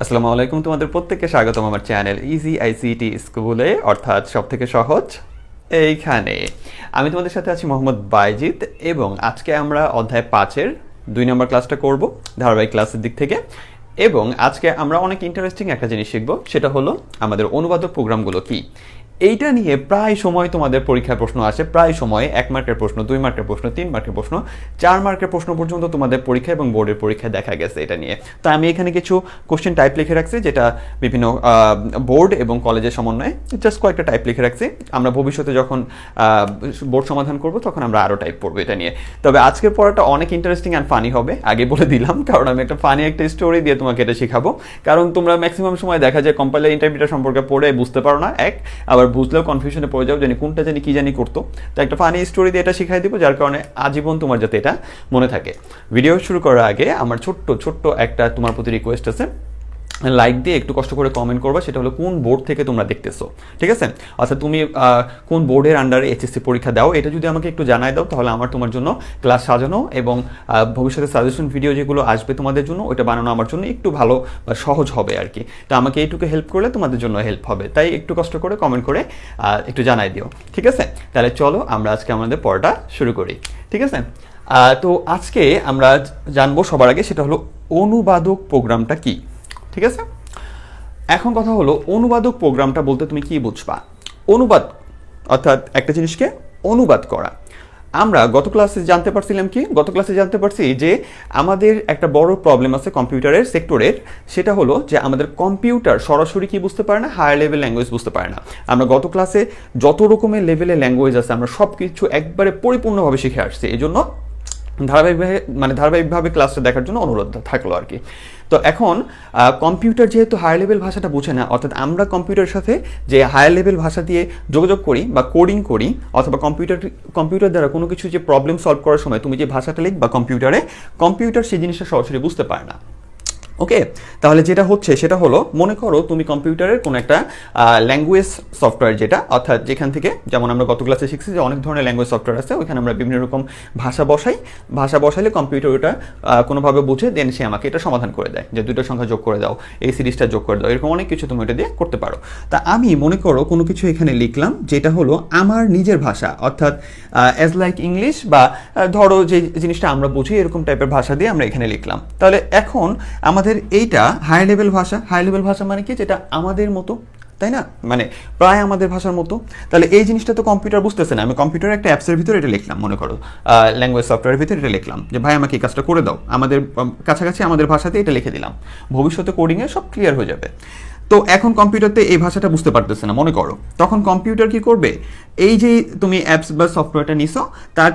আসসালামু আলাইকুম, তোমাদের প্রত্যেককে স্বাগতম আমার চ্যানেল ইজি আইসিটি স্কুলে, অর্থাৎ সব থেকে সহজ এইখানে। আমি তোমাদের সাথে আছি মোহাম্মদ বাইজিত এবং আজকে আমরা অধ্যায় 5-এর 2 নম্বর ক্লাসটা করব ধারাবাহিক ক্লাসের দিক থেকে। এবং আজকে আমরা অনেক ইন্টারেস্টিং একটা জিনিস শিখব, সেটা হলো আমাদের অনুবাদক প্রোগ্রামগুলো কি। এইটা নিয়ে প্রায় সময় তোমাদের পরীক্ষায় প্রশ্ন আসে, প্রায় সময় 1 মার্কের প্রশ্ন, 2 মার্কের প্রশ্ন, 3 মার্কের প্রশ্ন, 4 মার্কের প্রশ্ন পর্যন্ত তোমাদের পরীক্ষা এবং বোর্ডের পরীক্ষায় দেখা গেছে এটা নিয়ে। তো আমি এখানে কিছু কোশ্চেন টাইপ লিখে রাখছি, যেটা বিভিন্ন বোর্ড এবং কলেজের সমন্বয়ে জাস্ট কয়েকটা টাইপ লিখে রাখছি। আমরা ভবিষ্যতে যখন বোর্ড সমাধান করব তখন আমরা আরও টাইপ পড়বো এটা নিয়ে। তবে আজকের পড়াটা অনেক ইন্টারেস্টিং অ্যান্ড ফানি হবে, আগে বলে দিলাম, কারণ আমি একটা ফানি একটা স্টোরি দিয়ে তোমাকে এটা শেখাবো। কারণ তোমরা ম্যাক্সিমাম সময় দেখা যায় কম্পাইলার ইন্টারভিউটা সম্পর্কে পড়ে বুঝতে পারো না, আবার বুঝলেও কনফিউশনে পড়ে যাও, জানি কোনটা জানি কি জানি করতো। তো একটা ফানি স্টোরি দিয়ে এটা শিখাই দিব, যার কারণে আজীবন তোমার যাতে এটা মনে থাকে। ভিডিও শুরু করার আগে আমার ছোট্ট একটা তোমার প্রতি রিকোয়েস্ট আছে, লাইক দিয়ে একটু কষ্ট করে কমেন্ট করবা, সেটা হলো কোন বোর্ড থেকে তোমরা দেখতেছো, ঠিক আছে? অর্থাৎ তুমি কোন বোর্ডের আন্ডারে এইচএসসি পরীক্ষা দাও, এটা যদি আমাকে একটু জানাই দাও, তাহলে আমার তোমার জন্য ক্লাস সাজানো এবং ভবিষ্যতে সাজেশন ভিডিও যেগুলো আসবে তোমাদের জন্য, ওইটা বানানো আমার জন্য একটু ভালো বা সহজ হবে আর কি। তো আমাকে এইটুকু হেল্প করলে তোমাদের জন্য হেল্প হবে, তাই একটু কষ্ট করে কমেন্ট করে একটু জানাই দিও, ঠিক আছে? তাহলে চলো আমরা আজকে আমাদের পড়াটা শুরু করি, ঠিক আছে? তো আজকে আমরা জানবো সবার আগে সেটা হলো অনুবাদক প্রোগ্রামটা কি, ঠিক আছে? এখন কথা হলো অনুবাদক প্রোগ্রামটা বলতে তুমি কি বুঝবা? অনুবাদ অর্থাৎ একটা জিনিসকে অনুবাদ করা। আমরা গত ক্লাসে জানতে পারছি যে আমাদের একটা বড় প্রবলেম আছে কম্পিউটারের সেক্টরের, সেটা হলো যে আমাদের কম্পিউটার সরাসরি কি বুঝতে পারে না, হায়ার লেভেল ল্যাঙ্গুয়েজ বুঝতে পারে না। আমরা গত ক্লাসে যত রকমের লেভেলের ল্যাঙ্গুয়েজ আছে আমরা সব কিছু একবারে পরিপূর্ণভাবে শিখে আসছি, এই জন্য ধারাবাহিকভাবে ক্লাসটা দেখার জন্য অনুরোধ থাকলো আর কি। তো এখন কম্পিউটার যেহেতু হায়ার লেভেল ভাষাটা বুঝে না, অর্থাৎ আমরা কম্পিউটারের সাথে যে হায়ার লেভেল ভাষা দিয়ে যোগাযোগ করি বা কোডিং করি, অথবা কম্পিউটার দ্বারা কোনো কিছু যে প্রবলেম সলভ করার সময় তুমি যে ভাষাটা লিখবা কম্পিউটার সেই জিনিসটা সরাসরি বুঝতে পারে না। ওকে, তাহলে যেটা হচ্ছে সেটা হলো, মনে করো তুমি কম্পিউটারের কোনো একটা ল্যাঙ্গুয়েজ সফটওয়্যার, যেটা অর্থাৎ যেখান থেকে, যেমন আমরা গত ক্লাসে শিখছি যে অনেক ধরনের ল্যাঙ্গুয়েজ সফটওয়্যার আছে, ওইখানে আমরা বিভিন্ন রকম ভাষা বসাইলে কম্পিউটার ওটা কোনোভাবে বুঝে দেন সে আমাকে এটা সমাধান করে দেয়, যে 2টা সংখ্যা যোগ করে দাও, এই সিরিজটা যোগ করে দাও, এরকম অনেক কিছু তুমি এটা দিয়ে করতে পারো। তা আমি মনে করো কোনো কিছু এখানে লিখলাম যেটা হলো আমার নিজের ভাষা, অর্থাৎ অ্যাজ লাইক ইংলিশ, বা ধরো যে জিনিসটা আমরা বুঝি এরকম টাইপের ভাষা দিয়ে আমরা এখানে লিখলাম। তাহলে এখন আমাদের এইটা হাই লেভেল ভাষা মানে কি, যেটা আমাদের মতো, তাই না? মানে প্রায় আমাদের ভাষার মতো। তাহলে এই জিনিসটা তো কম্পিউটার বুঝতেছে না। আমি কম্পিউটার একটা অ্যাপসের ভিতরে এটা লিখলাম, মনে করো ল্যাঙ্গুয়েজ সফটওয়্যারের ভিতরে এটা লিখলাম যে ভাই আমাকে এই কাজটা করে দাও, আমাদের কাছাকাছি আমাদের ভাষাতে এটা লিখে দিলাম, ভবিষ্যতে কোডিংয়ে সব ক্লিয়ার হয়ে যাবে। তো এখন কম্পিউটারতে এই ভাষাটা বুঝতে পারতেছে না মনে করো, তখন কম্পিউটার কি করবে, এই যে তুমি অ্যাপস বা সফটওয়্যারটা নিছো, তার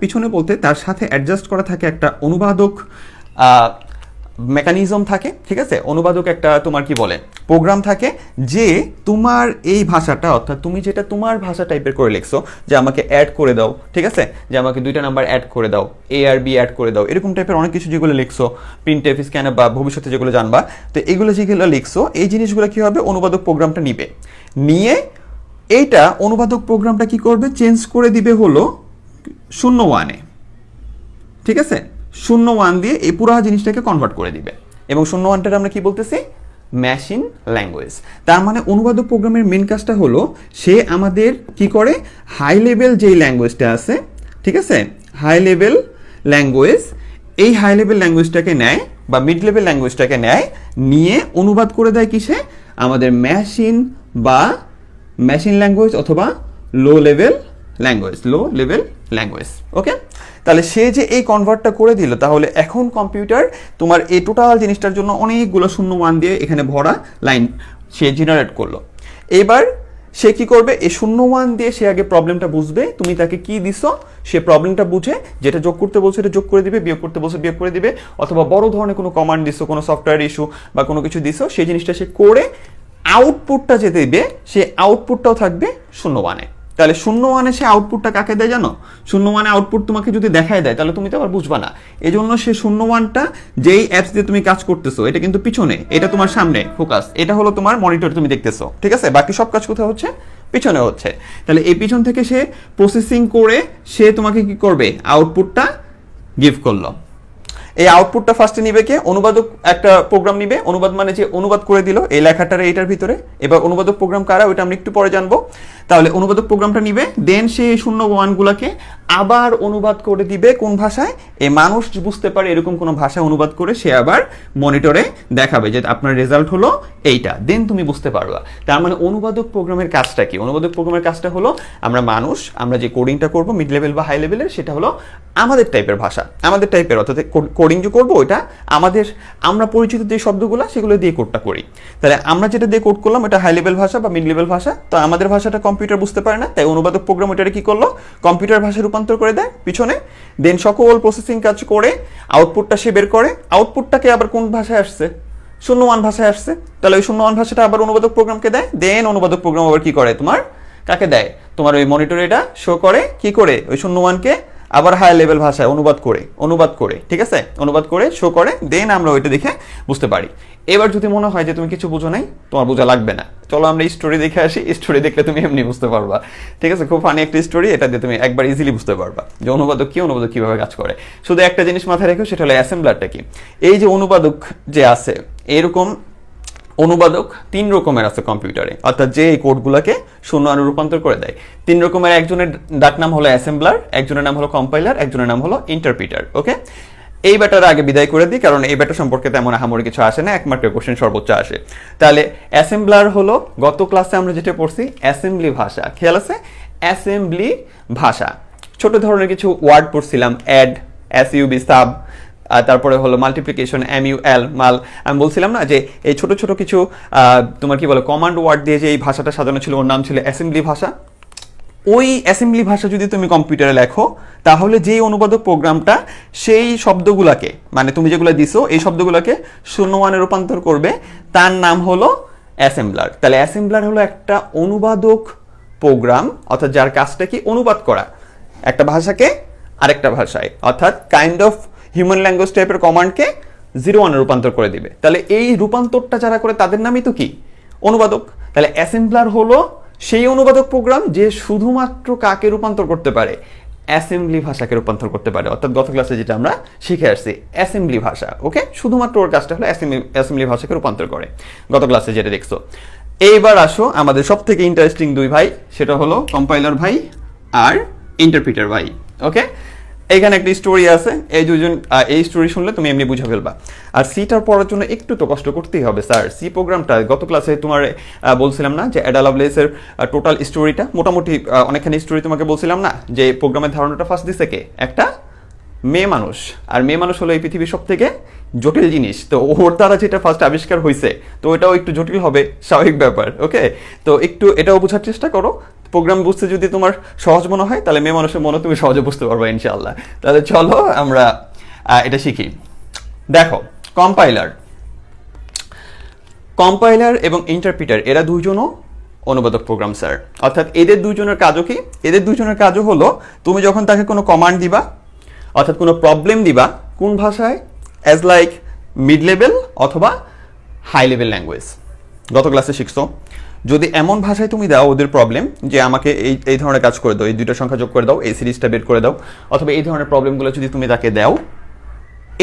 পিছনে বলতে তার সাথে অ্যাডজাস্ট করা থাকে একটা অনুবাদক মেকানিজম থাকে, ঠিক আছে? অনুবাদক একটা তোমার কি বলে প্রোগ্রাম থাকে, যে তোমার এই ভাষাটা, অর্থাৎ তুমি যেটা তোমার ভাষা টাইপের করে লিখছো, যে আমাকে অ্যাড করে দাও, ঠিক আছে, যে আমাকে 2টা নাম্বার অ্যাড করে দাও, এ আর বি অ্যাড করে দাও, এরকম টাইপের অনেক কিছু যেগুলো লিখছো, প্রিন্টএফ, স্ক্যানএফ বা ভবিষ্যতে যেগুলো জানবা, তো এগুলো যেগুলো লিখছো, এই জিনিসগুলো কি হবে, অনুবাদক প্রোগ্রামটা নিয়ে এইটা অনুবাদক প্রোগ্রামটা কি করবে, চেঞ্জ করে দিবে হলো 0-1-এ, ঠিক আছে? 0-1 দিয়ে এই পুরো জিনিসটাকে কনভার্ট করে দিবে, এবং 0-1টার আমরা কি বলতেছি, মেশিন ল্যাঙ্গুয়েজ। তার মানে অনুবাদক প্রোগ্রামের মেন কাজটা হলো, সে আমাদের কি করে, হাই লেভেল যেই ল্যাঙ্গুয়েজটা আছে, ঠিক আছে, হাই লেভেল ল্যাঙ্গুয়েজ, এই হাই লেভেল ল্যাঙ্গুয়েজটাকে নেয় বা মিড লেভেল ল্যাঙ্গুয়েজটাকে নিয়ে অনুবাদ করে দেয় কিসে, আমাদের মেশিন ল্যাঙ্গুয়েজ অথবা লো লেভেল ল্যাঙ্গুয়েজ। ওকে, তাহলে সে যে এই কনভার্টটা করে দিল, তাহলে এখন কম্পিউটার তোমার এই টোটাল জিনিসটার জন্য অনেকগুলো 0-1 দিয়ে এখানে ভরা লাইন সে জেনারেট করলো। এবার সে কি করবে, এই 0-1 দিয়ে সে আগে প্রবলেমটা বুঝবে, তুমি তাকে কি দিছো, সে প্রবলেমটা বুঝে যেটা যোগ করতে বলছে এটা যোগ করে দিবে, বিয়োগ করতে বলছে বিয়োগ করে দিবে, অথবা বড় ধরনের কোনো কমান্ড দিছো, কোনো সফটওয়্যার ইস্যু বা কোনো কিছু দিছো, সেই জিনিসটা সে করে আউটপুটটা যে দেবে, সে আউটপুটটাও থাকবে 0-1-এ। তাহলে 0-1-এ সে আউটপুটটা কাকে দেয় জানো, 0-1-এ আউটপুট তোমাকে যদি দেখায় দেয়, তাহলে তুমি তো আবার বুঝবা না। এই জন্য সে 0-1টা যেই অ্যাপস দিয়ে তুমি কাজ করতেছো, এটা কিন্তু পিছনে, এটা তোমার সামনে ফোকাস, এটা হলো তোমার মনিটর তুমি দেখতেছো, ঠিক আছে? বাকি সব কাজ কোথায় হচ্ছে, পিছনে হচ্ছে। তাহলে এই পিছন থেকে সে প্রসেসিং করে সে তোমাকে কি করবে, আউটপুটটা গিভ করলো। এই আউটপুটটা ফার্স্টে নিবে কে? অনুবাদক একটা প্রোগ্রাম নিবে। অনুবাদ মানে যে অনুবাদ করে দিল এই লেখাটার এইটার ভিতরে। এবার অনুবাদক প্রোগ্রাম কারা ওইটা আমরা একটু পরে জানবো। তাহলে অনুবাদক প্রোগ্রামটা নিবে, দেন সে 0 1গুলাকে আবার অনুবাদ করে দিবে কোন ভাষায়? এই মানুষ বুঝতে পারে এরকম কোনো ভাষায় অনুবাদ করে সে আবার মনিটরে দেখাবে যে আপনার রেজাল্ট হলো এইটা, দেন তুমি বুঝতে পারবা। তার মানে অনুবাদক প্রোগ্রামের কাজটা কি? অনুবাদক প্রোগ্রামের কাজটা হলো আমরা যে কোডিংটা করব মিড লেভেল বা হাই লেভেলের, সেটা হলো আমাদের টাইপের ভাষা, আমাদের টাইপের, অর্থাৎ কোডিং যে করবো ওইটা আমরা পরিচিত যে শব্দগুলো সেগুলো দিয়ে কোডটা করি। তাহলে আমরা যেটা দিয়ে কোড করলাম এটা হাই লেভেল ভাষা বা মিড লেভেল ভাষা, তো আমাদের ভাষাটা কম্পিউটার বুঝতে পারে না, তাই অনুবাদক প্রোগ্রাম ওইটারে কি করলো? কম্পিউটার ভাষায় রূপান্তর করে দেয় পিছনে, দেন সকল প্রসেসিং কাজ করে আউটপুটটা সে বের করে। আউটপুটটাকে আবার কোন ভাষায় আসছে? 0 1 ভাষায় আসছে। তাহলে ওই 0 1 ভাষাটা আবার অনুবাদক প্রোগ্রামকে দেয়, দেন অনুবাদক প্রোগ্রাম আবার কি করে? তোমার কাকে দেয়? তোমার ওই মনিটরে এটা শো করে, কি করে? ওই 0 1কে আবার হাই লেভেল ভাষায় অনুবাদ করে, ঠিক আছে, অনুবাদ করে শো করে, দেন আমরা ওইটা দেখে বুঝতে পারি। এবার যদি মনে হয় যে তুমি কিছু বুঝো নাই, তোমার বোঝা লাগবে না, চলো আমরা স্টোরি দেখে আসি। স্টোরি দেখলে তুমি এমনি বুঝতে পারবা, ঠিক আছে? খুব ফানি একটা স্টোরি, এটা দিয়ে তুমি একবার ইজিলি বুঝতে পারবা যে অনুবাদক কি, অনুবাদক কিভাবে কাজ করে। শুধু একটা জিনিস মাথায় রেখো, সেটা হলো অ্যাসেম্বলারটা কি। এই যে অনুবাদক যে আছে, এরকম অনুবাদক 3 রকমের আছে কম্পিউটারে, অর্থাৎ যে এই কোডগুলোকে 0 1 রূপান্তর করে দেয়। 3 রকমের, একজনের ডাক নাম হলো অ্যাসেম্বলার, একজনের নাম হলো কম্পাইলার, একজনের নাম হলো ইন্টারপ্রিটার। ওকে, এই ব্যাটার আগে বিদায় করে দিই, কারণ এই ব্যাটার সম্পর্কে তেমন আহামরি কিছু আসে না, 1 মার্কের কোশ্চেন সর্বোচ্চ আসে। তাহলে অ্যাসেম্বলার হলো, গত ক্লাসে আমরা যেটা পড়ছি, অ্যাসেম্বলি ভাষা। খেয়াল আছে? অ্যাসেম্বলি ভাষা। ছোট ধরনের কিছু ওয়ার্ড পড়ছিলাম, অ্যাড, এসইউবি, সাব, তারপরে হলো মাল্টিপ্লিকেশন, MUL, মাল। আমি বলছিলাম না যে এই ছোট ছোট কিছু তোমার কি বলে কমান্ড ওয়ার্ড দিয়ে যে এই ভাষাটা সাজানো ছিল, ওর নাম ছিল অ্যাসেম্বলি ভাষা। ওই অ্যাসেম্বলি ভাষা যদি তুমি কম্পিউটারে লেখো, তাহলে যেই অনুবাদক প্রোগ্রামটা সেই শব্দগুলোকে, মানে তুমি যেগুলো দিছো এই শব্দগুলোকে 0 1 রূপান্তর করবে, তার নাম হলো অ্যাসেম্বলার। তাহলে অ্যাসেম্বলার হলো একটা অনুবাদক প্রোগ্রাম, অর্থাৎ যার কাজটা কি? অনুবাদ করা একটা ভাষাকে আরেকটা ভাষায়, অর্থাৎ কাইন্ড অফ হিউম্যান ল্যাঙ্গুয়েজ টাইপের কমান্ডকে 0 1 রূপান্তর করে দিবে। তাহলে এই রূপান্তরটা যারা করে তাদের নামই তো কি? অনুবাদক। তাহলে অ্যাসেম্বলার হলো সেই অনুবাদক প্রোগ্রাম যে শুধুমাত্র কাকে রূপান্তর করতে পারে? অ্যাসেম্বলি ভাষাকে রূপান্তর করতে পারে, অর্থাৎ গত ক্লাসে যেটা আমরা শিখে আসছি, অ্যাসেম্বলি ভাষা। ওকে, শুধুমাত্র ওর কাজটা হলো অ্যাসেম্বলি ভাষাকে রূপান্তর করে, গত ক্লাসে যেটা দেখছো। এইবার আসো আমাদের সব থেকে ইন্টারেস্টিং 2 ভাই, সেটা হলো কম্পাইলার ভাই আর ইন্টারপ্রিটার ভাই। ওকে, এইখানে একটা স্টোরি আছে, এই দুজন এই স্টোরি শুনলে তুমি এমনি বুঝে ফেলবা। আর সিটার পড়ার জন্য একটু তো কষ্ট করতেই হবে স্যার। সি প্রোগ্রামটা গত ক্লাসে তোমার বলছিলাম না যে অ্যাডা লাভলেসের টোটাল স্টোরিটা মোটামুটি অনেকখানি স্টোরি তোমাকে বলছিলাম না, যে প্রোগ্রামের ধারণাটা ফার্স্ট দিছে কে? একটা মেয়ে মানুষ। আর মেয়ে মানুষ হলো এই পৃথিবীর সব থেকে জটিল জিনিস, তো ওর দ্বারা যেটা ফার্স্ট আবিষ্কার হয়েছে, তো এটাও একটু জটিল হবে, স্বাভাবিক ব্যাপার। ওকে, তো একটু এটাও বোঝার চেষ্টা করো। প্রোগ্রাম বুঝতে যদি তোমার সহজ মনে হয়, তাহলে মেয়ে মানুষের মনে তুমি সহজে বুঝতে পারবে ইনশাআল্লাহ। তাহলে চলো আমরা এটা শিখি। দেখো, কম্পাইলার এবং ইন্টারপ্রিটার এরা দুইজনও অনুবাদক প্রোগ্রাম স্যার। অর্থাৎ এদের দুইজনের কাজও কি? এদের দুইজনের কাজও হলো, তুমি যখন তাকে কোনো কমান্ড দিবা, অর্থাৎ কোনো প্রবলেম দিবা, কোন ভাষায়? অ্যাজ লাইক মিড লেভেল অথবা হাই লেভেল ল্যাঙ্গুয়েজ। গত ক্লাসে শিখছো, যদি এমন ভাষায় তুমি দাও ওদের প্রবলেম, যে আমাকে এই ধরনের কাজ করে দাও, এই 2টা সংখ্যা যোগ করে দাও, এই সিরিজটা বের করে দাও, অথবা এই ধরনের প্রবলেমগুলো যদি তুমি তাকে দাও,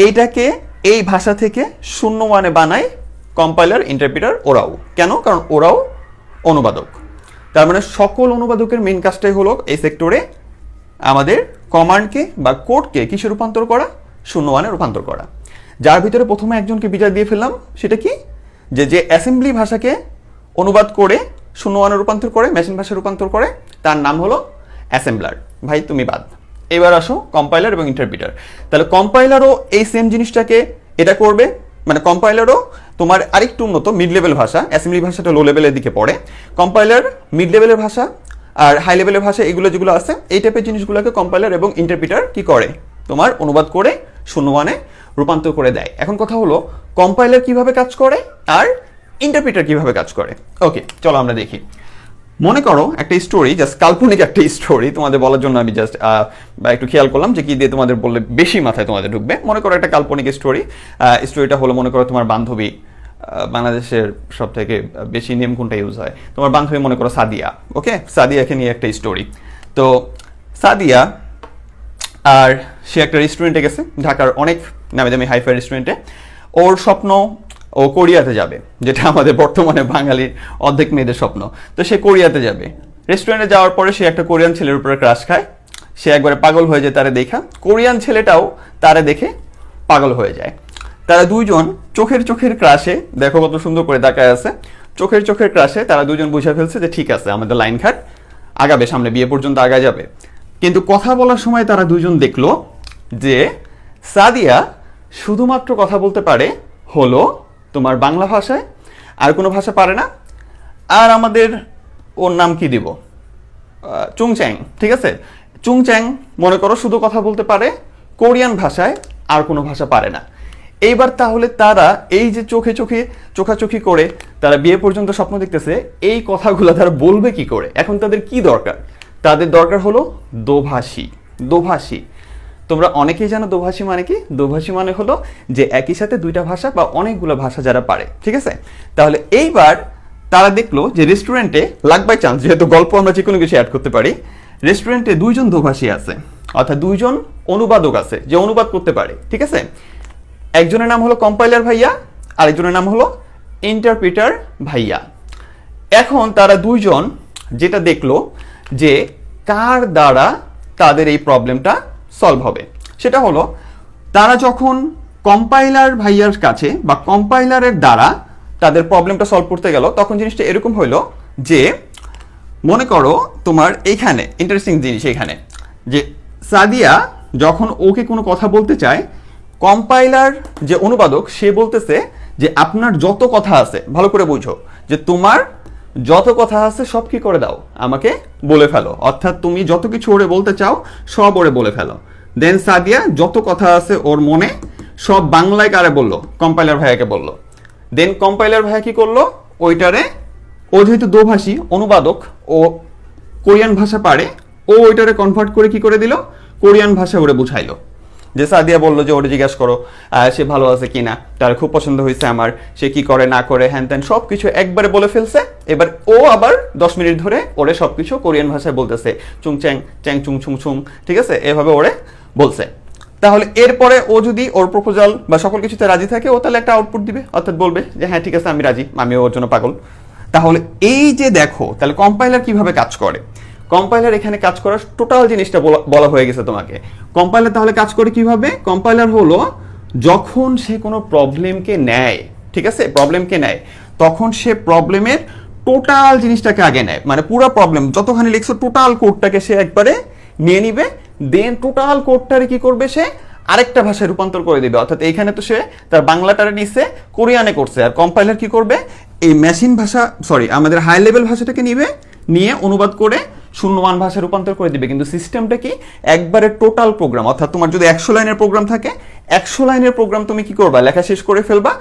এইটাকে এই ভাষা থেকে 0 1 বানায় কম্পাইলার, ইন্টারপ্রিটার ওরাও। কেন? কারণ ওরাও অনুবাদক। তার মানে সকল অনুবাদকের মেইন কাজটাই হলো এই সেক্টরে আমাদের কমান্ডকে বা কোডকে কিসে রূপান্তর করা? 0 1 রূপান্তর করা। যার ভিতরে প্রথমে একজনকে বিজয় দিয়ে ফেললাম, সেটা কি? যে অ্যাসেম্বলি ভাষাকে অনুবাদ করে 0 1 রূপান্তর করে, মেশিন ভাষায় রূপান্তর করে, তার নাম হলো অ্যাসেম্বলার। ভাই তুমি বাদ। এবার আসো কম্পাইলার এবং ইন্টারপ্রিটার। তাহলে কম্পাইলারও এই সেম জিনিসটাকে এটা করবে, মানে কম্পাইলারও তোমার আরেকটু উন্নত মিড লেভেল ভাষা, অ্যাসেম্বলি ভাষাটা লো লেভেলের দিকে পড়ে, কম্পাইলার মিড লেভেলের ভাষা, আর হাই লেভেলের ভাষা এগুলো যেগুলো আছে, এই টাইপের জিনিসগুলোকে কম্পাইলার এবং ইন্টারপ্রিটার কি করে? তোমার অনুবাদ করে 0 1 রূপান্তর করে দেয়। এখন কথা হলো কম্পাইলার কিভাবে কাজ করে আর ইন্টারপ্রিটার কিভাবে কাজ করে। ওকে, চলো আমরা দেখি। মনে করো একটা স্টোরি, জাস্ট কাল্পনিক একটা স্টোরি তোমাদের বলার জন্য আমি জাস্ট একটু খেয়াল করলাম যে কি দিয়ে তোমাদের বললে বেশি মাথায় তোমাদের ঢুকবে। মনে করো একটা কাল্পনিক স্টোরি, স্টোরিটা হলো মনে করো তোমার বান্ধবী, বাংলাদেশের সব থেকে বেশি নেম কোনটা ইউজ হয়? তোমার বান্ধবী মনে করো সাদিয়া। ওকে, সাদিয়াকে নিয়ে একটা স্টোরি। তো সাদিয়া আর সে একটা রেস্টুরেন্টে গেছে, ঢাকার অনেক নামি দামি হাইফাই রেস্টুরেন্টে। ওর স্বপ্ন ও কোরিয়াতে যাবে, যেটা আমাদের বর্তমানে বাঙালির অর্ধেক মেয়েদের স্বপ্ন। তো সে কোরিয়াতে যাবে। রেস্টুরেন্টে যাওয়ার পরে সে একটা কোরিয়ান ছেলের উপরে ক্রাশ খায়। সে একবারে পাগল হয়ে যায় তারে দেখা। কোরিয়ান ছেলেটাও তারে দেখে পাগল হয়ে যায়। তারা দুইজন চোখের ক্রাশে, দেখো কত সুন্দর করে তাকায় আছে, চোখের ক্রাশে তারা দুজন বুঝে ফেলছে যে ঠিক আছে, আমাদের লাইন ঘাট আগাবে, সামনে বিয়ে পর্যন্ত আগায় যাবে। কিন্তু কথা বলার সময় তারা দুজন দেখলো যে সাদিয়া শুধুমাত্র কথা বলতে পারে হলো তোমার বাংলা ভাষায়, আর কোনো ভাষা পারে না। আর আমাদের ওর নাম কি দিব, চুংচ্যাং, ঠিক আছে, চুংচ্যাং মনে করো শুধু কথা বলতে পারে কোরিয়ান ভাষায়, আর কোনো ভাষা পারে না। এইবার তাহলে তারা এই যে চোখাচোখি করে তারা বিয়ে পর্যন্ত স্বপ্ন দেখতেছে, এই কথাগুলো তারা বলবে কি করে? এখন তাদের কি দরকার? তাদের দরকার হলো দোভাষী। তোমরা অনেকেই জানো দোভাষী মানে কি? দোভাষী মানে হলো যে একই সাথে দুইটা ভাষা বা অনেকগুলো ভাষা যারা পারে, ঠিক আছে। তাহলে এইবার তারা দেখলো যে রেস্টুরেন্টে, লাক বাই চান্স, যেহেতু গল্প আমরা যে কোনো কিছু অ্যাড করতে পারি, রেস্টুরেন্টে দুইজন দোভাষী আছে, অর্থাৎ দুইজন অনুবাদক আছে যে অনুবাদ করতে পারে, ঠিক আছে। একজনের নাম হলো কম্পাইলার ভাইয়া, আরেকজনের নাম হলো ইন্টারপ্রিটার ভাইয়া। এখন তারা দুইজন যেটা দেখলো যে কার দ্বারা তাদের এই প্রবলেমটা সলভ হবে, সেটা হলো তারা যখন কম্পাইলার ভাইয়ার কাছে বা কম্পাইলারের দ্বারা তাদের প্রবলেমটা সলভ করতে গেল, তখন জিনিসটা এরকম হইলো যে মনে করো তোমার এইখানে ইন্টারেস্টিং জিনিস এখানে যে সাদিয়া যখন ওকে কোনো কথা বলতে চায়, কম্পাইলার যে অনুবাদক সে বলতেছে যে আপনার যত কথা আছে, ভালো করে বুঝো, যে তোমার যত কথা আছে সব কি করে দাও, আমাকে বলে ফেলো, অর্থাৎ তুমি যত কিছু ওরে বলতে চাও সব ওরে বলে ফেলো। দেন সাদিয়া যত কথা আছে ওর মনে সব বাংলায় কারে বললো, কম্পাইলার ভাইয়াকে বললো। দেন কম্পাইলার ভাইয়া কি করলো, ওইটারে, ও যেহেতু দোভাষী অনুবাদক, ও কোরিয়ান ভাষা পারে, ও ওইটারে কনভার্ট করে কি করে দিল, কোরিয়ান ভাষা ওরে বুঝাইলো। যে সাদিয়া বললো যে ওরে জিজ্ঞাসা করো সে ভালো আছে কিনা, তার খুব পছন্দ হয়েছে আমার, সে কি করে না করে, হ্যান ত্যান সব কিছু একবারে বলে ফেলছে। এবার ও আবার 10 মিনিট ধরে ওরে সব কিছু কোরিয়ান ভাষায় বলতেছে, চুং চ্যাং চ্যাং চুং ছুং ছুং, ঠিক আছে, এভাবে ওরে বলছে। তাহলে এরপরে ও যদি ওর প্রপোজাল বা সকল কিছুতে রাজি থাকে, ও তাহলে একটা আউটপুট দিবে, অর্থাৎ বলবে যে হ্যাঁ ঠিক আছে আমি রাজি, আমি ওর জন্য পাগল। তাহলে এই যে দেখো, তাহলে কম্পাইলার কিভাবে কাজ করে, কম্পাইলার এখানে কাজ করার টোটাল জিনিসটা বলা হয়ে গেছে তোমাকে। কম্পাইলার তাহলে কাজ করে কিভাবে? কম্পাইলার হলো যখন সে কোনো প্রবলেমকে নেয়, ঠিক আছে, প্রবলেমকে নেয়, তখন সে প্রবলেমের টোটাল জিনিসটাকে আগে নেয়, মানে পুরো প্রবলেম যতখানি লিখছো টোটাল কোডটাকে সে একবারে নিয়ে নিবে। দেন টোটাল কোডটারে কি করবে, সে আরেকটা ভাষায় রূপান্তর করে দিবে। অর্থাৎ এইখানে তো সে তার বাংলাটারে নিছে, কোরিয়ানে করছে, আর কম্পাইলার কি করবে, এই মেশিন ভাষা, সরি আমাদের হাই লেভেল ভাষাটাকে নিয়ে অনুবাদ করে 01 ভাষায় রূপান্তর করে দিবে। কিন্তু সিস্টেমটা কি, একবারে টোটাল প্রোগ্রাম, অর্থাৎ তোমার যদি 100 লাইনের প্রোগ্রাম থাকে, 100 লাইনের প্রোগ্রাম তুমি কি করবা, লেখা শেষ করে ফেলবা।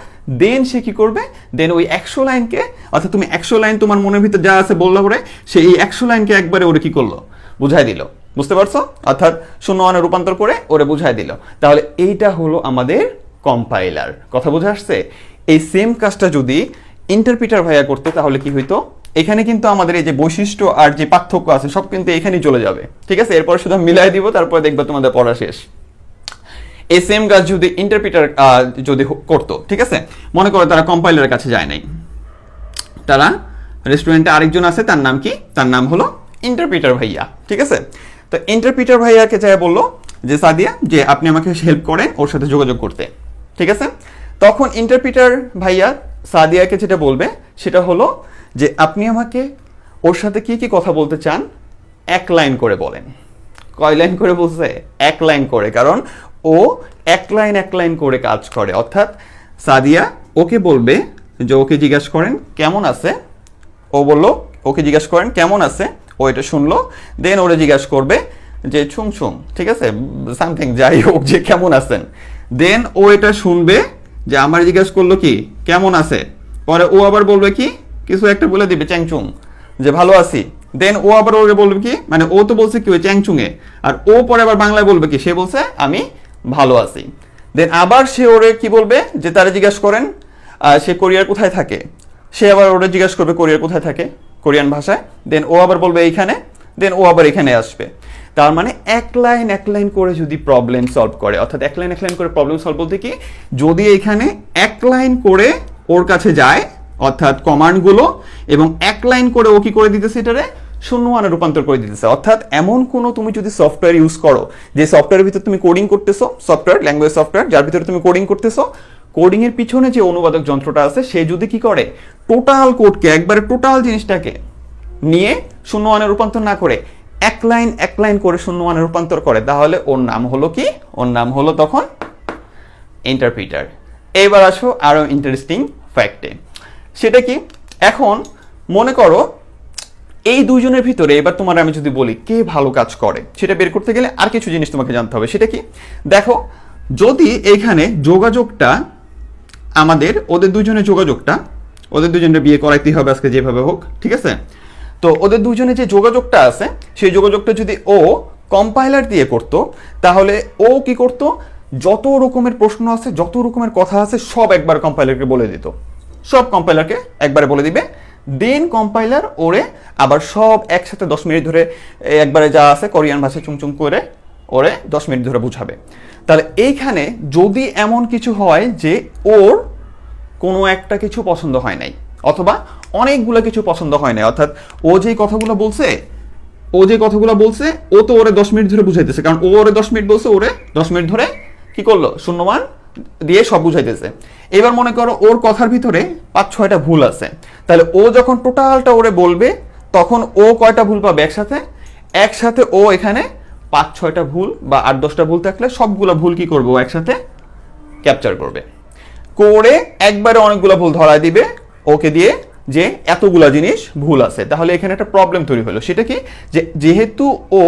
দেন সে কি করবে, দেন ওই 100 লাইনকে, অর্থাৎ তুমি 100 লাইন তোমার মনের ভিতরে যা আছে বললা করে, সে এই 100 লাইনকে একবারে ওরে কি করলো, বুঝাই দিল। বুঝতে পারছো? অর্থাৎ 01 রূপান্তর করে ওরে বুঝাই দিল। তাহলে এইটা হলো আমাদের কম্পাইলার। কথা বুঝে আসছে? এই সেম কাজটা যদি ইন্টারপ্রিটার ভাইয়া করতো তাহলে কি হইতো, এখানে কিন্তু আমাদের এই যে বৈশিষ্ট্য আর যে পার্থক্য আছে সব কিন্তু এখানেই চলে যাবে, ঠিক আছে। এরপর শুধু মিলাই দিব, তারপরে দেখবে তোমাদের পড়া শেষ। এই সেম কাজ যদি ইন্টারপ্রিটার যদি করতো, ঠিক আছে, মনে করো তারা কম্পাইলারের কাছে যায় নাই, তারা রেস্টুরেন্টে আরেকজন আছে, তার নাম কি, তার নাম হলো ইন্টারপ্রিটার ভাইয়া, ঠিক আছে। তো ইন্টারপ্রিটার ভাইয়াকে যায় বললো যে সাদিয়া, যে আপনি আমাকে হেল্প করেন ওর সাথে যোগাযোগ করতে, ঠিক আছে। তখন ইন্টারপ্রিটার ভাইয়া সাদিয়াকে যেটা বলবে সেটা হলো যে আপনি আমাকে ওর সাথে কি কি কথা বলতে চান 1 লাইন করে বলেন। কয় লাইন করে বলছে? 1 লাইন করে, কারণ ও 1 লাইন করে কাজ করে। অর্থাৎ সাদিয়া ওকে বলবে যে ওকে জিজ্ঞাসা করেন কেমন আছে, ও বললো ওকে জিজ্ঞাসা করেন কেমন আছে, ও এটা শুনলো। দেন ওরে জিজ্ঞাসা করবে যে ছুং ছুং, ঠিক আছে, সামথিং যাই হোক, যে কেমন আছেন। দেন ও এটা শুনবে যে আমার জিজ্ঞাসা করলো কি কেমন আছে, পরে ও আবার বলবে কি কিছু একটা বলে দিবে চ্যাংচুং, যে ভালো আছি। দেন ও আবার ওরে বলবে কি, মানে ও তো বলছে কি ওই চ্যাংচুংয়ে, আর ও পরে আবার বাংলায় বলবে কি, সে বলছে আমি ভালো আছি। দেন আবার সে ওরে কি বলবে, যে তারা জিজ্ঞাসা করেন সে কোরিয়ার কোথায় থাকে, সে আবার ওরে জিজ্ঞাসা করবে কোরিয়ার কোথায় থাকে কোরিয়ান ভাষায়। দেন ও আবার বলবে এইখানে, দেন ও আবার এখানে আসবে। তার মানে এক লাইন করে যদি প্রবলেম সলভ করে, অর্থাৎ এক লাইন করে প্রবলেম সলভ বলতে কি, যদি এখানে এক লাইন করে ওর কাছে যায় অর্থাৎ কমান্ডগুলো, এবং এক লাইন করে ও কি করে দিতেছে, এটারে শূন্য মানে রূপান্তর করে দিতেছে। অর্থাৎ এমন কোনো তুমি যদি সফটওয়্যার ইউজ করো যে সফটওয়্যারের ভিতরে তুমি কোডিং করতেছো, সফটওয়্যার ল্যাঙ্গুয়েজ সফটওয়্যার যার ভিতরে তুমি কোডিং করতেছো, কোডিং এর পিছনে যে অনুবাদক যন্ত্রটা আছে সে যদি কি করে টোটাল কোডকে একবারে টোটাল জিনিসটাকে নিয়ে শূন্য মানে রূপান্তর না করে এক লাইন করে শূন্য মানে রূপান্তর করে, তাহলে ওর নাম হলো কি, ওর নাম হলো তখন ইন্টারপ্রিটার। এবার আসো আরো ইন্টারেস্টিং ফ্যাক্টে, সেটা কি, এখন মনে করো এই দুইজনের ভিতরে এবার তোমার আমি যদি বলি কে ভালো কাজ করে, সেটা বের করতে গেলে আর কিছু জিনিস তোমাকে জানতে হবে। সেটা কি, দেখো যদি এখানে যোগাযোগটা আমাদের ওদের দুজনের যোগাযোগটা, ওদের দুজনের বিয়ে করাইতেই হবে আজকে যেভাবে হোক, ঠিক আছে, তো ওদের দুজনের যে যোগাযোগটা আছে সেই যোগাযোগটা যদি ও কম্পাইলার দিয়ে করতো, তাহলে ও কি করতো, যত রকমের প্রশ্ন আছে যত রকমের কথা আছে সব একবার কম্পাইলারকে বলে দিত, সব কম্পাইলারকে একবারে বলে দিবে, দেন কম্পাইলার ওরে আবার সব একসাথে 10 মিনিট ধরে একবারে যা আছে কোরিয়ান ভাষায় চুংচুং করে ওরে 10 মিনিট ধরে বুঝাবে। তাহলে এইখানে যদি এমন কিছু হয় যে ওর কোনো একটা কিছু পছন্দ হয় নাই অথবা অনেকগুলো কিছু পছন্দ হয় নাই, অর্থাৎ ও যে কথাগুলো বলছে ও তো ওরে 10 মিনিট ধরে বুঝাইতেছে, কারণ ও ওরে 10 মিনিট বলছে, ওরে 10 মিনিট ধরে কি করলো শূন্যমান দিয়ে সব বুঝাইতেছে। এবার মনে করো ওর কথার ভিতরে 5-6টা ভুল আছে, তাহলে ও যখন টোটালটা ওরে বলবে তখন ও কয়টা ভুল পাবে, একসাথে ও এখানে 5-6টা ভুল বা 8-10টা ভুল থাকলে সবগুলা ভুল কি করবে ও একসাথে ক্যাপচার করবে, করে একবারে অনেকগুলো ভুল ধরায় দিবে ওকে দিয়ে যে এতগুলা জিনিস ভুল আছে। তাহলে এখানে একটা প্রবলেম তৈরি হলো, সেটা কি, যে যেহেতু ও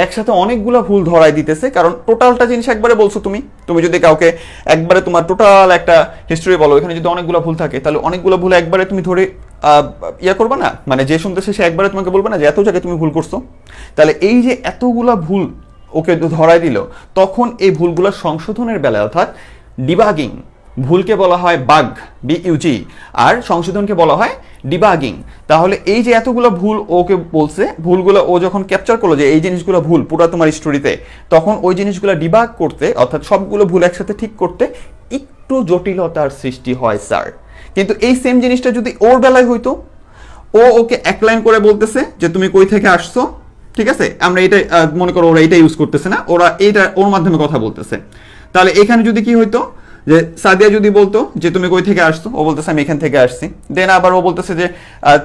একসাথে অনেকগুলা ভুল ধরায় দিতেছে, কারণ টোটালটা জিনিস একবারে বলছো তুমি যদি কাউকে একবারে তোমার টোটাল একটা হিস্ট্রি বলো, এখানে যদি অনেকগুলো ভুল থাকে তাহলে অনেকগুলো ভুল একবারে তুমি ধরে ইয়া করবে না, মানে যে শুনতেছে সে একবারে তোমাকে বলবে না যে এত জায়গায় তুমি ভুল করছো। তাহলে এই যে এতগুলা ভুল ওকে ধরায় দিল, তখন এই ভুলগুলো সংশোধনের বেলায় অর্থাৎ ডিবাগিং, ভুলকে বলা হয় বাগ বিইউজি আর সংশোধনকে বলা হয় ডিবাগিং। তাহলে এই যে এতগুলো ভুল ওকে বলছে, ভুলগুলো ও যখন ক্যাপচার করলো যে এই জিনিসগুলো ভুল পুরো তোমার স্টোরিতে, তখন ওই জিনিসগুলো ডিবাগ করতে অর্থাৎ সবগুলো ভুল একসাথে ঠিক করতে একটু জটিলতার সৃষ্টি হয় স্যার। কিন্তু এই সেম জিনিসটা যদি ওর বেলায় হইতো, ও ওকে এক লাইন করে বলতেছে যে তুমি কই থেকে আসছো, ঠিক আছে, আমরা এটা মনে করো ওরা এটা ইউজ করতেছে না, ওরা এইটা ওর মাধ্যমে কথা বলতেছে, তাহলে এখানে যদি কি হইতো যে সাদিয়া যদি বলতো যে তুমি কই থেকে আসছো, ও বলতেছে আমি এখান থেকে আসছি, দেন আবার ও বলতেছে যে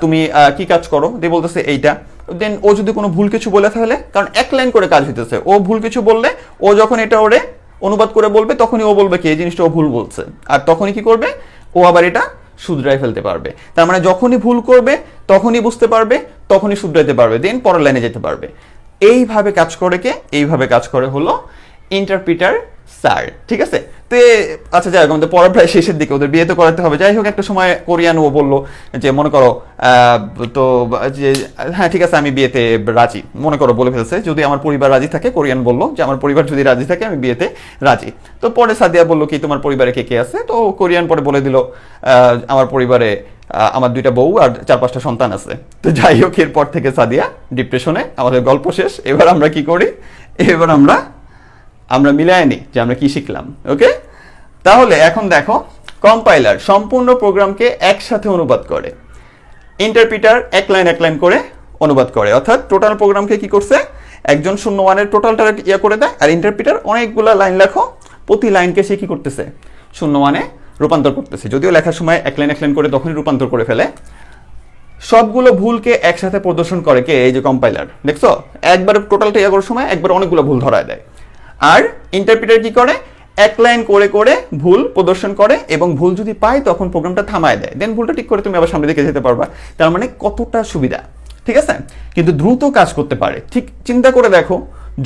তুমি কি কাজ করো, দিয়ে বলতেছে এইটা, দেন ও যদি কোনো ভুল কিছু বলে তাহলে, কারণ এক লাইন করে কাজ হইতেছে, ও ভুল কিছু বললে ও যখন এটা ওরে অনুবাদ করে বলবে তখনই ও বলবে কি এই জিনিসটা ও ভুল বলছে, আর তখনই কি করবে ও আবার এটা শুধরাই ফেলতে পারবে। তার মানে যখনই ভুল করবে তখনই বুঝতে পারবে, তখনই শুধরাইতে পারবে, দেন পরের লাইনে যেতে পারবে। এইভাবে কাজ করে হলো ইন্টারপ্রিটার স্যার, ঠিক আছে। তো আচ্ছা যাই হোক, আমাদের পড়া প্রায় শেষের দিকে, ওদের বিয়ে তো করাতে হবে। যাই হোক, একটা সময় কোরিয়ান ও বললো যে মনে করো তো যে হ্যাঁ ঠিক আছে আমি বিয়েতে রাজি, মনে করো বলে ফেলছে যদি আমার পরিবার রাজি থাকে, কোরিয়ান বললো যে আমার পরিবার যদি রাজি থাকে আমি বিয়েতে রাজি। তো পরে সাদিয়া বললো কি তোমার পরিবারে কে কে আছে, তো কোরিয়ান পরে বলে দিল আমার পরিবারে আমার 2টা বউ আর 4-5টা সন্তান আছে। তো যাই হোক, এরপর থেকে সাদিয়া ডিপ্রেশনে, আমাদের গল্প শেষ। এবার আমরা কি করি, এবার আমরা মিলাই নিই যে আমরা কি শিখলাম। ওকে, তাহলে এখন দেখো, কম্পাইলার সম্পূর্ণ প্রোগ্রামকে একসাথে অনুবাদ করে, ইন্টারপ্রিটার এক লাইন করে অনুবাদ করে, অর্থাৎ টোটাল প্রোগ্রামকে কি করছে একজন 0-1-এর টোটালটা ইয়া করে দেয়, আর ইন্টারপ্রিটার অনেকগুলো লাইন লেখো, প্রতি লাইনকে সে কি করতেছে 0-1-এ রূপান্তর করতেছে, যদিও লেখার সময় এক লাইন করে তখনই রূপান্তর করে ফেলে। সবগুলো ভুলকে একসাথে প্রদর্শন করে কে, এই যে কম্পাইলার, দেখছো একবার টোটালটা ইয়া করার সময় একবার অনেকগুলো ভুল ধরায় দেয়, আর ইন্টারপ্রিটার কি করে এক লাইন করে ভুল প্রদর্শন করে, এবং ভুল যদি পায় তখন প্রোগ্রামটা থামায় দেয়, দেন ভুলটা ঠিক করে তুমি আবার সামনে দিকে যেতে পারবা। তার মানে কতটা সুবিধা, ঠিক আছে, কিন্তু দ্রুত কাজ করতে পারে। ঠিক চিন্তা করে দেখো,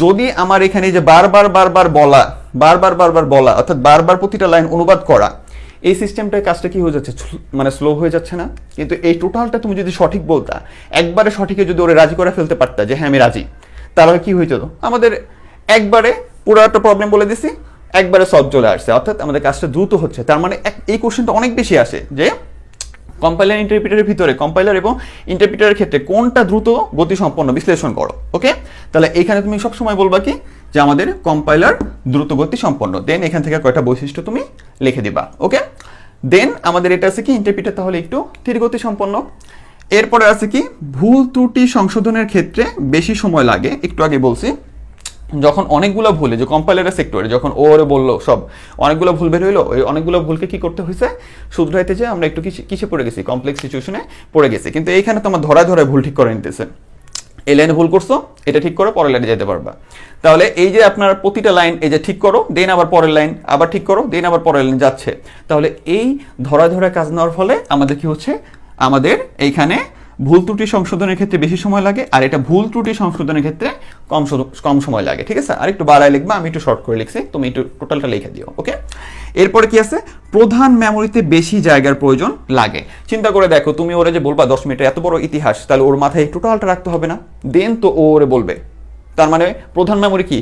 যদি আমার এখানে যে বারবার বলা অর্থাৎ বারবার প্রতিটা লাইন অনুবাদ করা, এই সিস্টেমটার কাজটা কি হয়ে যাচ্ছে, মানে স্লো হয়ে যাচ্ছে না? কিন্তু এই টোটালটা তুমি যদি সঠিক বলতা, একবারে সঠিকে যদি ওরে রাজি করে ফেলতে পারতা যে হ্যাঁ আমি রাজি, তাহলে কি হইতো, আমাদের একবারে পুরো একটা প্রবলেম বলে দিছি, একবারে সলভ চলে আসছে, অর্থাৎ আমাদের কাজটা দ্রুত হচ্ছে। তার মানে এই কোশ্চেনটা অনেক বেশি আসে যে কম্পাইলার ইন্টারপ্রিটারের ভিতরে কম্পাইলার এবং ইন্টারপ্রিটারের ক্ষেত্রে কোনটা দ্রুত গতিসম্পন্ন বিশ্লেষণ করো। ওকে, তাহলে এইখানে তুমি সবসময় বলবা কি যে আমাদের কম্পাইলার দ্রুত গতি সম্পন্ন, দেন এখান থেকে কয়টা বৈশিষ্ট্য তুমি লিখে দিবা। ওকে, দেন আমাদের এটা আছে কি ইন্টারপ্রিটার তাহলে একটু ধীর গতি সম্পন্ন। এরপরে আছে কি ভুল ত্রুটি সংশোধনের ক্ষেত্রে বেশি সময় লাগে। একটু আগে বলছি যখন অনেকগুলো ভুলে যে কম্পাইলারের সেক্টরে যখন ওরে বললো সব অনেকগুলো ভুল বের হইলো, ওই অনেকগুলো ভুলকে কি করতে হয়েছে শুধরাইতে যে আমরা একটু কিসে পড়ে গেছি, কমপ্লেক্স সিচুয়েশনে পড়ে গেছি। কিন্তু এইখানে তো আমার ধরায় ভুল ঠিক করে নিতেছে, এই লাইনে ভুল করছো এটা ঠিক করো পরের লাইনে যেতে পারবা। তাহলে এই যে আপনার প্রতিটা লাইন এই যে ঠিক করো দেন আবার পরের লাইন আবার ঠিক করো দেন আবার পরের লাইন যাচ্ছে, তাহলে এই ধরা কাজ নেওয়ার ফলে আমাদের কি হচ্ছে, আমাদের এইখানে ভুল ত্রুটি সংশোধনের ক্ষেত্রে বেশি সময় লাগে, আর এটা ভুল ত্রুটি সংশোধনের ক্ষেত্রে কম সময় লাগে। ঠিক আছে, আর একটু বাড়ায় লিখবা, আমি একটু শর্ট করে লিখছি, তুমি একটু টোটালটা লিখে দিও। ওকে, এরপরে কি আছে, প্রধান মেমোরিতে বেশি জায়গার প্রয়োজন লাগে। চিন্তা করে দেখো, তুমি ওরে যে বলবা 10 মিনিটের এত বড় ইতিহাস, তাহলে ওর মাথায় টোটালটা রাখতে হবে না, দেন তো ও ওরে বলবে। তার মানে প্রধান মেমোরি কি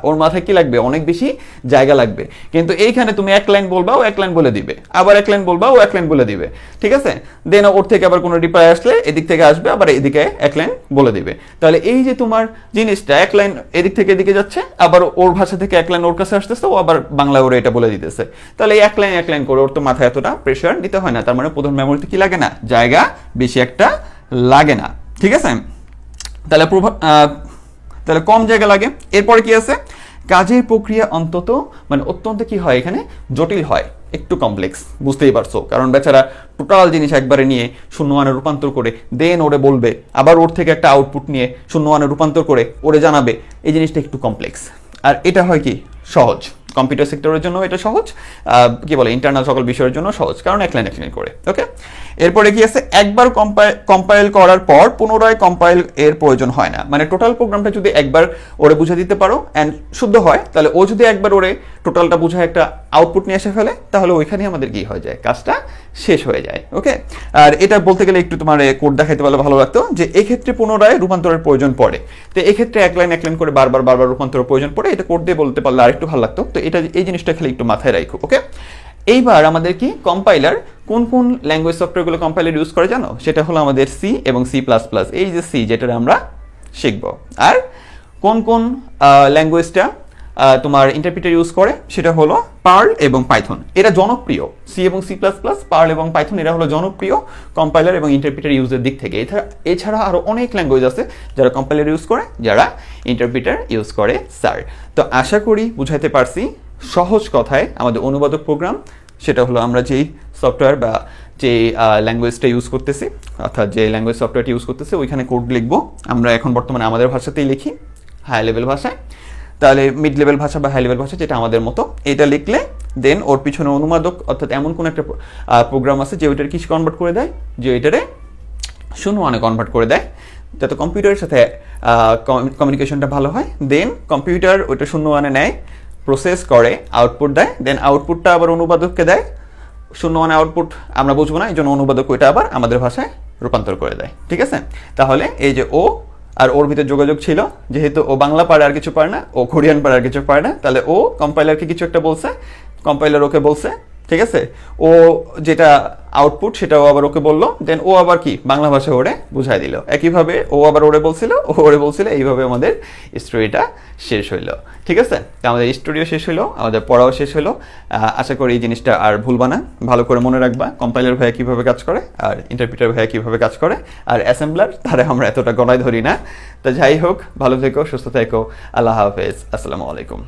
ওর মাথায় কি লাগবে, অনেক বেশি জায়গা লাগবে। কিন্তু এইখানে তুমি এক লাইন বলবা ও এক লাইন বলে দিবে, আবার এক লাইন বলবা ও এক লাইন বলে দিবে। ঠিক আছে, দেন ওর থেকে আবার কোনো রিপ্লাই আসলে এদিক থেকে আসবে, আবার এদিকে এক লাইন বলে দিবে। তাহলে এই যে তোমার জিনিসটা এক লাইন এদিক থেকে এদিকে যাচ্ছে, আবার ওর ভাষা থেকে এক লাইন ওর কাছে আসতেছে, ও আবার বাংলা ওরে এটা বলে দিতেছে। তাহলে এক লাইন করে ওর তো মাথায় এতটা প্রেশার নিতে হয় না। তার মানে প্রধান মেমোরিতে কি লাগে না, জায়গা বেশি একটা লাগে না। ঠিক আছে, তাহলে কম জায়গা লাগে। এরপরে কি আছে, কাজের প্রক্রিয়া অত্যন্ত কি হয় এখানে জটিল হয়, একটু কমপ্লেক্স, বুঝতেই পারছো, কারণ বেচারা টোটাল জিনিস একবারে নিয়ে শূন্য মানে রূপান্তর করে দেন ওরে বলবে, আবার ওর থেকে একটা আউটপুট নিয়ে শূন্য মানে রূপান্তর করে ওরে জানাবে, এই জিনিসটা একটু কমপ্লেক্স। আর এটা হয় কি সহজ, কম্পিউটার সেক্টরের জন্য এটা সহজ, কি বলে ইন্টারনাল সকল বিষয়ের জন্য সহজ, কারণ এক লাইন করে। ওকে, এরপরে কি আছে, একবার কম্পাইল করার পর পুনরায় কম্পাইল এর প্রয়োজন হয় না। মানে টোটাল প্রোগ্রামটা যদি একবার ওরে বুঝে দিতে পারো অ্যান্ড শুদ্ধ হয়, তাহলে ও যদি একবার ওরে টোটালটা বুঝে একটা আউটপুট নিয়ে এসে ফেলে, তাহলে ওইখানে আমাদের কি হয়ে যায়, কাজটা শেষ হয়ে যায়। ওকে, আর এটা বলতে গেলে একটু তোমার কোড দেখাইতে পারলে ভালো লাগতো, যে এক্ষেত্রে পুনরায় রূপান্তরের প্রয়োজন পড়ে। তো এক্ষেত্রে এক লাইন করে বারবার রূপান্তরের প্রয়োজন পড়ে, এটা কোড দিয়ে বলতে পারলে আর একটু ভালো লাগতো। তো এই জিনিসটা খালি একটু মাথায় রাখো। ওকে, এইবার আমাদের কি কম্পাইলার কোন ল্যাঙ্গুয়েজ সফটওয়্যারগুলো কম্পাইলার ইউজ করে জানো, সেটা হলো আমাদের সি এবং C++। এই যে সি, যেটা আমরা শিখব। আর কোন ল্যাঙ্গুয়েজটা তোমার ইন্টারপ্রিটার ইউজ করে, সেটা হলো পার্ল এবং পাইথন। এরা জনপ্রিয়, সি এবং C++, পার্ল এবং পাইথন, এরা হলো জনপ্রিয় কম্পাইলার এবং ইন্টারপ্রিটার ইউজের দিক থেকে। এছাড়া আরও অনেক ল্যাঙ্গুয়েজ আছে যারা কম্পাইলার ইউজ করে, যারা ইন্টারপ্রিটার ইউজ করে স্যার। তো আশা করি বুঝাইতে পারছি সহজ কথায় আমাদের অনুবাদক প্রোগ্রাম, সেটা হলো আমরা যেই সফটওয়্যার বা যে ল্যাঙ্গুয়েজটা ইউজ করতেছি, অর্থাৎ যে ল্যাঙ্গুয়েজ সফটওয়্যারটি ইউজ করতেছি ওইখানে কোড লিখবো। আমরা এখন বর্তমানে আমাদের ভাষাতেই লিখি, হাই লেভেল ভাষায়। তাহলে মিড লেভেল ভাষা বা হাই লেভেল ভাষা যেটা আমাদের মতো, এটা লিখলে দেন ওর পিছনে অনুবাদক অর্থাৎ এমন কোন একটা প্রোগ্রাম আছে যে ওইটার কিছু কনভার্ট করে দেয়, যে ওইটারে শূন্য মানে কনভার্ট করে দেয়, যাতে কম্পিউটারের সাথে কমিউনিকেশনটা ভালো হয়। দেন কম্পিউটার ওইটা শূন্য মানে নেয়, প্রসেস করে, আউটপুট দেয়, দেন আউটপুটটা আবার অনুবাদককে দেয়। শূন্য মানে আউটপুট আমরা বুঝবো না, এই জন্য অনুবাদক ওইটা আবার আমাদের ভাষায় রূপান্তর করে দেয়। ঠিক আছে, তাহলে এই যে ও আর ওর ভিতরে যোগাযোগ ছিল, যেহেতু ও বাংলা পারে আর কিছু পারে না, ও কোরিয়ান পারে আর কিছু পারে না, তাহলে ও কম্পাইলারকে কিছু একটা বলছে, কম্পাইলার ওকে বলছে। ঠিক আছে, ও যেটা আউটপুট সেটাও আবার ওকে বললো, দেন ও আবার কি বাংলা ভাষা ওরে বুঝাই দিল। একইভাবে ও আবার ওরে বলছিল, এইভাবে আমাদের স্টোরিটা শেষ হইলো। ঠিক আছে, আমাদের স্টোরিও শেষ হইলো, আমাদের পড়াও শেষ হইলো। আশা করি এই জিনিসটা আর ভুলবা না, ভালো করে মনে রাখবা কম্পাইলার ভাইয়া কীভাবে কাজ করে আর ইন্টারপ্রিটার ভাইয়া কীভাবে কাজ করে, আর অ্যাসেম্বলার তারা আমরা এতটা গণায় ধরি না। তো যাই হোক, ভালো থেকো, সুস্থ থেকো, আল্লাহ হাফেজ, আসসালামু আলাইকুম।